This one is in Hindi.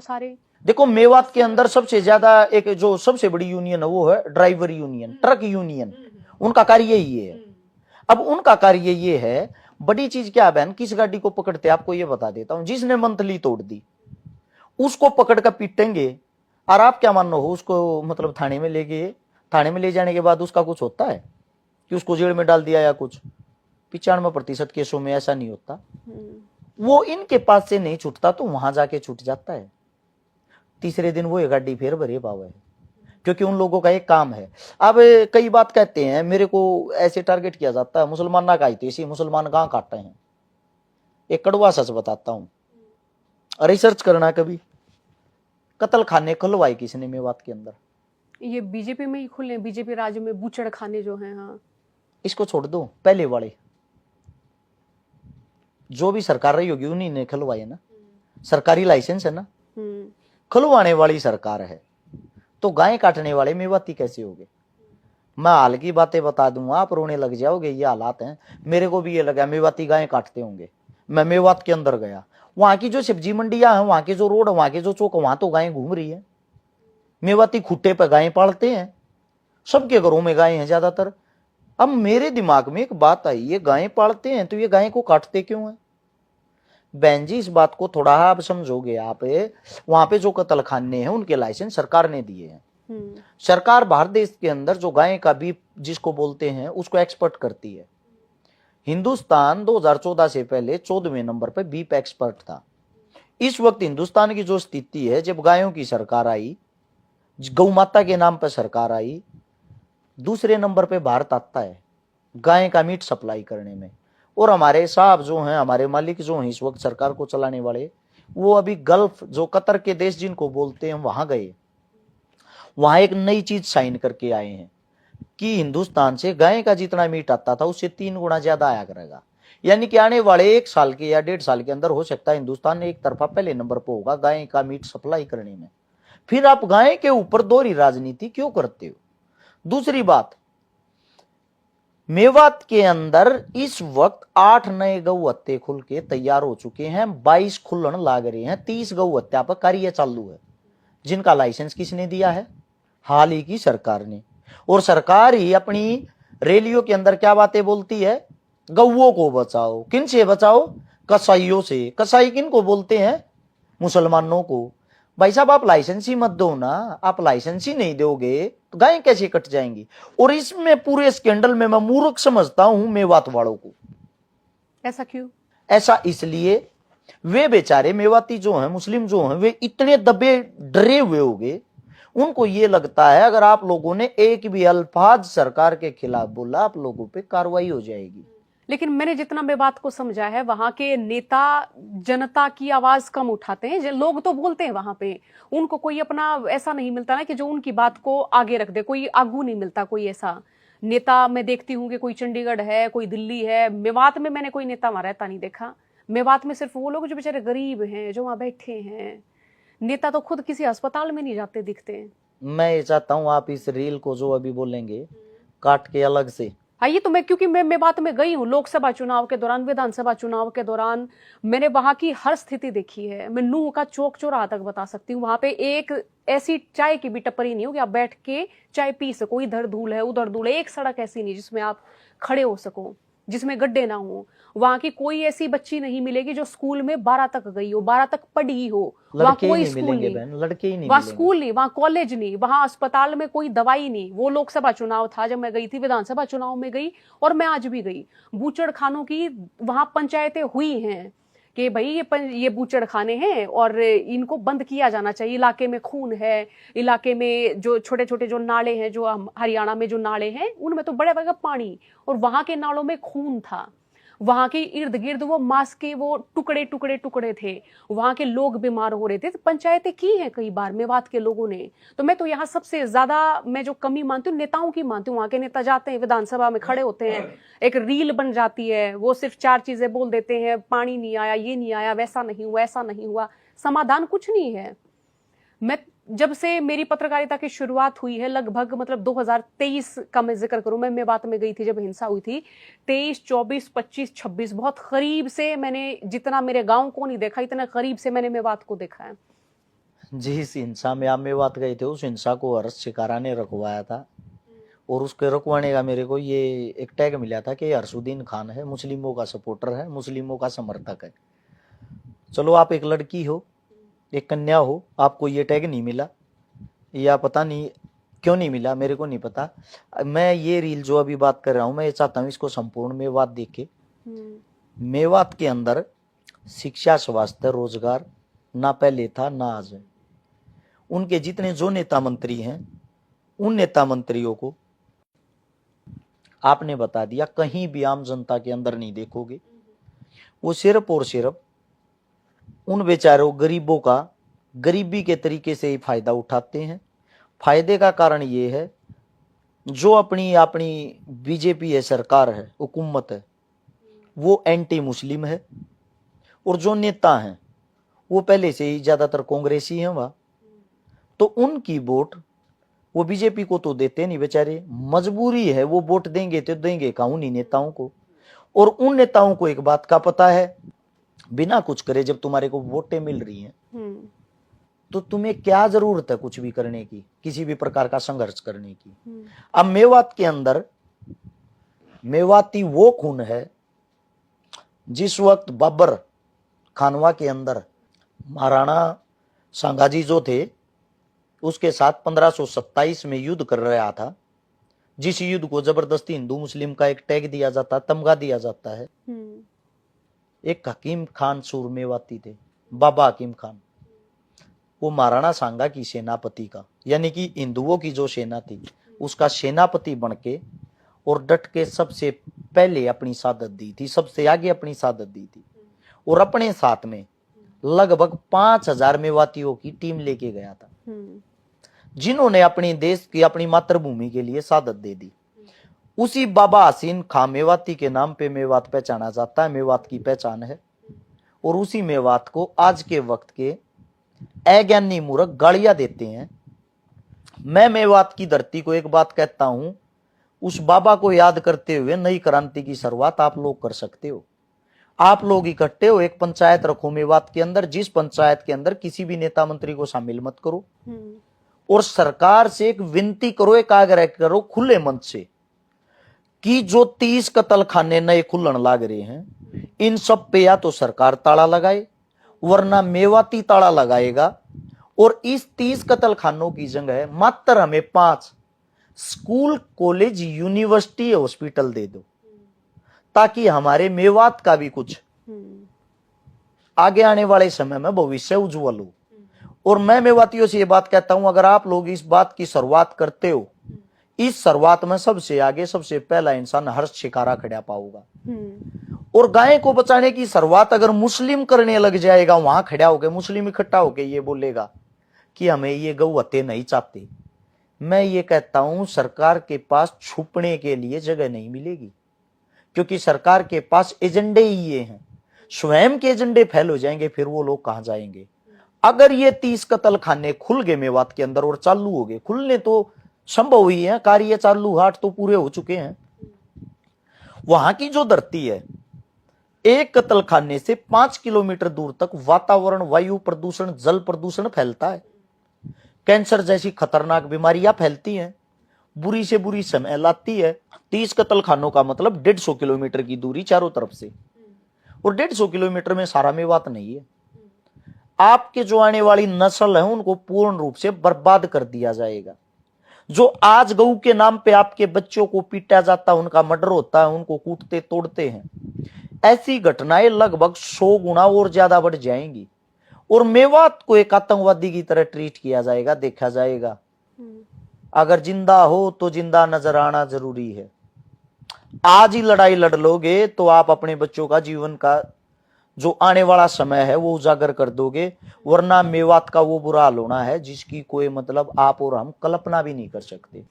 सारे। देखो मेवात के अंदर सबसे ज्यादा एक जो सबसे बड़ी यूनियन है वो है ड्राइवर यूनियन, ट्रक यूनियन। उनका कार्य यही है। अब उनका कार्य ये है, बड़ी चीज क्या बहन, किस गाड़ी को पकड़ते आपको ये बता देता हूं। जिसने मंथली तोड़ दी उसको पकड़ कर पीटेंगे, और आप क्या मान लो हो उसको मतलब थाने में ले गए, थाने में ले जाने के बाद उसका कुछ होता है कि उसको जेल में डाल दिया या कुछ? 95% केसों में ऐसा नहीं होता। वो इनके पास से नहीं छूटता तो वहां जाके छूट जाता है। तीसरे दिन वो गाड़ी फिर भरे पावे, क्योंकि उन लोगों का एक काम है। अब कई बात कहते हैं, मेरे को ऐसे टारगेट किया जाता है, मुसलमान ना खाई इसी मुसलमान कहाँ काटते हैं। एक कड़वा सच बताता हूं, रिसर्च करना कभी, कत्ल खाने खुलवाए किसने मेवात के अंदर? ये बीजेपी में ही खुले, बीजेपी राज्य में बूचड़ खाने जो हैं। हाँ, इसको छोड़ दो, पहले वाले जो भी सरकार रही होगी उन्हीं ने खुलवाए ना, सरकारी लाइसेंस है ना, खुलवाने वाली सरकार है। तो गाय काटने वाले मेवाती कैसे हो गए? मैं हाल की बातें बता दूंगा, आप रोने लग जाओगे। ये हालात हैं, मेरे को भी ये लगा मेवाती गाय काटते होंगे। मैं मेवात के अंदर गया, वहां की जो सब्जी मंडियां हैं, वहां के जो रोड, वहां के जो चौक, वहां तो गायें घूम रही है। मेवाती खुट्टे पे गायें पालते हैं, सबके घरों में गायें हैं ज्यादातर। अब मेरे दिमाग में एक बात आई, ये गायें पालते हैं तो ये गायें को काटते क्यों हैं? बहन जी इस बात को थोड़ा आप समझोगे। आप वहां पे जो कत्ल खाने हैं उनके लाइसेंस सरकार ने दिए हैं। सरकार भारत देश के अंदर जो गाय का बीफ जिसको बोलते हैं उसको एक्सपोर्ट करती है। हिंदुस्तान 2014 से पहले 14वें नंबर पर बीफ एक्सपर्ट था। इस वक्त हिंदुस्तान की जो स्थिति है, जब गायों की सरकार आई, गौ माता के नाम पर सरकार आई, दूसरे नंबर पे भारत आता है गाय का मीट सप्लाई करने में। और हमारे साहब जो हैं, हमारे मालिक जो हैं इस वक्त सरकार को चलाने वाले, वो अभी गल्फ जो कतर के देश जिनको बोलते हैं वहां गए, वहां एक नई चीज साइन करके आए हैं कि हिंदुस्तान से गाय का जितना मीट आता था उससे 3 गुना ज्यादा आया करेगा। यानी कि आने वाले 1 साल के या 1.5 साल के अंदर हो सकता है हिंदुस्तान एक तरफा पहले नंबर पर होगा गाय का मीट सप्लाई करने में। फिर आप गाय के ऊपर दोहरी राजनीति क्यों करते हो? दूसरी बात, मेवात के अंदर इस वक्त 8 नए गौ हत्या खुल के तैयार हो चुके हैं, 22 खुलन लाग रहे हैं, 30 गौ हत्या पर कार्य चालू है, जिनका लाइसेंस किसने दिया है? हाल ही की सरकार ने। और सरकार ही अपनी रैलियों के अंदर क्या बातें बोलती है? गौओं को बचाओ। किन से बचाओ? कसाईयों से। कसाई किन को बोलते हैं? मुसलमानों को। भाई साहब आप लाइसेंस ही मत दो ना, आप लाइसेंस ही नहीं दोगे तो गायें कैसे कट जाएंगी? और इसमें पूरे स्कैंडल में मैं मूर्ख समझता हूं मेवात वालों को। ऐसा क्यों? ऐसा इसलिए, वे बेचारे मेवाती जो हैं, मुस्लिम जो हैं, वे इतने दबे डरे हुए होंगे, उनको ये लगता है अगर आप लोगों ने एक भी अल्फाज सरकार के खिलाफ बोला आप लोगों पे कार्रवाई हो जाएगी। लेकिन मैंने जितना मैं बात को समझा है, वहां के नेता जनता की आवाज कम उठाते हैं। लोग तो बोलते हैं वहां पे, उनको कोई अपना ऐसा नहीं मिलता ना कि जो उनकी बात को आगे रख दे, कोई आगू नहीं मिलता कोई ऐसा नेता। मैं देखती हूँ कि कोई चंडीगढ़ है, कोई दिल्ली है, मेवात में मैंने कोई नेता वहां रहता नहीं देखा। मेवात में सिर्फ वो लोग जो बेचारे गरीब हैं जो वहां बैठे हैं। नेता तो खुद किसी अस्पताल में नहीं जाते दिखते। मैं ये चाहता हूं आप इस रील को जो अभी बोलेंगे काट के अलग से। हाँ, ये तो मैं, क्योंकि मैं बात में गई हूँ लोकसभा चुनाव के दौरान, विधानसभा चुनाव के दौरान मैंने वहां की हर स्थिति देखी है। मैं नूह का चौक चौराहा तक बता सकती हूँ। वहां पे एक ऐसी चाय की भी टपरी नहीं हो कि आप बैठ के चाय पी सको। इधर धूल है उधर धूल है, एक सड़क ऐसी नहीं जिसमें आप खड़े हो सको, जिसमें गड्ढे ना हो। वहां की कोई ऐसी बच्ची नहीं मिलेगी जो स्कूल में 12 तक गई हो, 12 तक पढ़ी हो। वहां कोई स्कूल नहीं, लड़के ही नहीं वहां मिलेंगे। स्कूल नहीं, वहां कॉलेज नहीं, वहां अस्पताल में कोई दवाई नहीं। वो लोकसभा चुनाव था जब मैं गई थी, विधानसभा चुनाव में गई और मैं आज भी गई। बूचड़ खानों की वहां पंचायतें हुई हैं कि भाई ये बूचड़ खाने हैं और इनको बंद किया जाना चाहिए। इलाके में खून है, इलाके में जो छोटे छोटे जो नाले हैं, जो हरियाणा में जो नाले हैं उनमें तो बड़े बड़े पानी, और वहां के नालों में खून था। वहां के इर्द गिर्द वो मांस के वो टुकड़े टुकड़े टुकड़े थे। वहां के लोग बीमार हो रहे थे। तो पंचायतें की हैं कई बार मेवात के लोगों ने। तो मैं तो यहाँ सबसे ज्यादा मैं जो कमी मानती हूँ नेताओं की मानती हूँ। वहां के नेता जाते हैं विधानसभा में खड़े होते हैं, एक रील बन जाती है, वो सिर्फ 4 चीजें बोल देते हैं, पानी नहीं आया, ये नहीं आया, वैसा नहीं हुआ, ऐसा नहीं हुआ, समाधान कुछ नहीं है। मैं जब से मेरी पत्रकारिता की शुरुआत हुई है, लगभग मतलब 2023 का मैं जिक्र करूं, मैं मेवात में गई थी जब हिंसा हुई थी, 23, 24, 25, 26 बहुत करीब से मैंने, जितना मेरे गांव को नहीं देखा इतना करीब से मैंने मेवात को देखा है। जिस हिंसा में आप मेवात गए थे उस हिंसा को हर्ष शिकारा ने रखवाया था, और उसके रुकवाने का मेरे को ये एक टैग मिला था कि हर्षुद्दीन खान है, मुस्लिमों का सपोर्टर है, मुस्लिमों का समर्थक है। चलो आप एक लड़की हो, एक कन्या हो, आपको ये टैग नहीं मिला, या पता नहीं क्यों नहीं मिला, मेरे को नहीं पता। मैं ये रील जो अभी बात कर रहा हूँ, मैं ये चाहता हूँ इसको संपूर्ण मेवात देखे। मेवात के अंदर शिक्षा, स्वास्थ्य, रोजगार ना पहले था ना आज है। उनके जितने जो नेता मंत्री हैं, उन नेता मंत्रियों को आपने बता दिया, कहीं भी आम जनता के अंदर नहीं देखोगे। वो सिर्फ और सिर्फ उन बेचारों गरीबों का गरीबी के तरीके से ही फायदा उठाते हैं। फायदे का कारण ये है, जो अपनी बीजेपी है, सरकार है, हुकूमत है, वो एंटी मुस्लिम है, और जो नेता हैं वो पहले से ही ज्यादातर कांग्रेसी हैं वह, तो उनकी वोट वो बीजेपी को तो देते नहीं बेचारे, मजबूरी है, वो वोट देंगे तो देंगे कहाँ उन्हीं नेताओं को। और उन नेताओं को एक बात का पता है, बिना कुछ करे जब तुम्हारे को वोटें मिल रही हैं तो तुम्हें क्या जरूरत है कुछ भी करने की, किसी भी प्रकार का संघर्ष करने की। अब मेवात के अंदर मेवाती वो खून है, जिस वक्त बाबर खानवा के अंदर महाराणा सांगाजी जो थे उसके साथ 1527 में युद्ध कर रहा था, जिस युद्ध को जबरदस्ती हिंदू मुस्लिम का एक टैग दिया जाता, तमगा दिया जाता है। एक हकीम खान सूर मेवाती थे, बाबा हकीम खान, वो महाराणा सांगा की सेनापति का, यानी कि हिंदुओं की जो सेना थी उसका सेनापति बनके और डट के सबसे पहले अपनी शहादत दी थी, सबसे आगे अपनी शहादत दी थी। और अपने साथ में लगभग 5000 मेवातियों की टीम लेके गया था, जिन्होंने अपने देश की, अपनी मातृभूमि के लिए शहादत दे दी। उसी बाबा हसीन खां मेवाती के नाम पे मेवात पहचाना जाता है, मेवात की पहचान है। और उसी मेवात को आज के वक्त के अज्ञानी मूर्ख गालियां देते हैं। मैं मेवात की धरती को एक बात कहता हूं, उस बाबा को याद करते हुए नई क्रांति की शुरुआत आप लोग कर सकते हो। आप लोग इकट्ठे हो, एक पंचायत रखो मेवात के अंदर, जिस पंचायत के अंदर किसी भी नेता मंत्री को शामिल मत करो, और सरकार से एक विनती करो, एक आग्रह करो खुले मन से कि जो 30 कत्ल खाने नए खुलन लाग रहे हैं, इन सब पे या तो सरकार ताला लगाए, वरना मेवाती ताला लगाएगा। और इस 30 कत्ल खानों की जगह मात्र हमें 5 स्कूल, कॉलेज, यूनिवर्सिटी, हॉस्पिटल दे दो, ताकि हमारे मेवात का भी कुछ आगे आने वाले समय में भविष्य उज्जवल हो। और मैं मेवातियों से ये बात कहता हूं, अगर आप लोग इस बात की शुरुआत करते हो, इस शुरुआत में सबसे आगे, सबसे पहला इंसान हर्ष शिकारा खड़ा पाऊंगा। और गाय को बचाने की शुरुआत अगर मुस्लिम करने लग जाएगा, वहां खड़ा होकर मुस्लिम इकट्ठा होकर ये बोलेगा कि हमें ये गौ हत्या नहीं चाहते, मैं ये कहता हूं सरकार के पास छुपने के लिए जगह नहीं मिलेगी, क्योंकि सरकार के पास एजेंडे ही ये हैं। स्वयं के एजेंडे फैल हो जाएंगे, फिर वो लोग कहां जाएंगे। अगर ये 30 कत्ल खाने खुल गए मेवात के अंदर और चालू हो गए, खुलने तो संभव ही है, कार्य चालू, हाट तो पूरे हो चुके हैं। वहां की जो धरती है, एक कत्ल खाने से 5 किलोमीटर दूर तक वातावरण, वायु प्रदूषण, जल प्रदूषण फैलता है। कैंसर जैसी खतरनाक बीमारियां फैलती हैं, बुरी से बुरी समय लाती है। 30 कत्ल खानों का मतलब 150 किलोमीटर की दूरी चारों तरफ से, और 150 किलोमीटर में सारा मेवात नहीं है। आपके जो आने वाली नस्ल है उनको पूर्ण रूप से बर्बाद कर दिया जाएगा। जो आज गऊ के नाम पे आपके बच्चों को पीटा जाता है, उनका मर्डर होता है, उनको कूटते तोड़ते हैं, ऐसी घटनाएं लगभग 100 गुना और ज्यादा बढ़ जाएंगी। और मेवात को एक आतंकवादी की तरह ट्रीट किया जाएगा, देखा जाएगा। अगर जिंदा हो तो जिंदा नजर आना जरूरी है। आज ही लड़ाई लड़ लोगे तो आप अपने बच्चों का जीवन का जो आने वाला समय है वो उजागर कर दोगे, वरना मेवात का वो बुरा हाल होना है जिसकी कोई मतलब आप और हम कल्पना भी नहीं कर सकते।